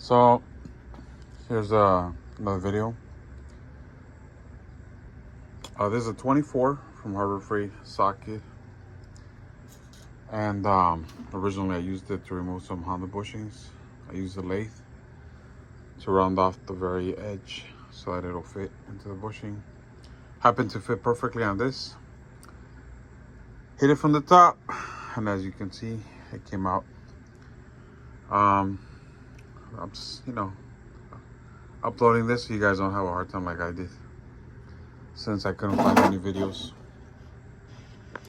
So here's another video. This is a 24 from Harbor Freight socket, and originally I used it to remove some Honda bushings. I used the lathe to round off the very edge so that it'll fit into the bushing. Happened to fit perfectly on this. Hit it from the top, and as you can see, it came out. I'm just, uploading this so you guys don't have a hard time like I did, since I couldn't find any videos.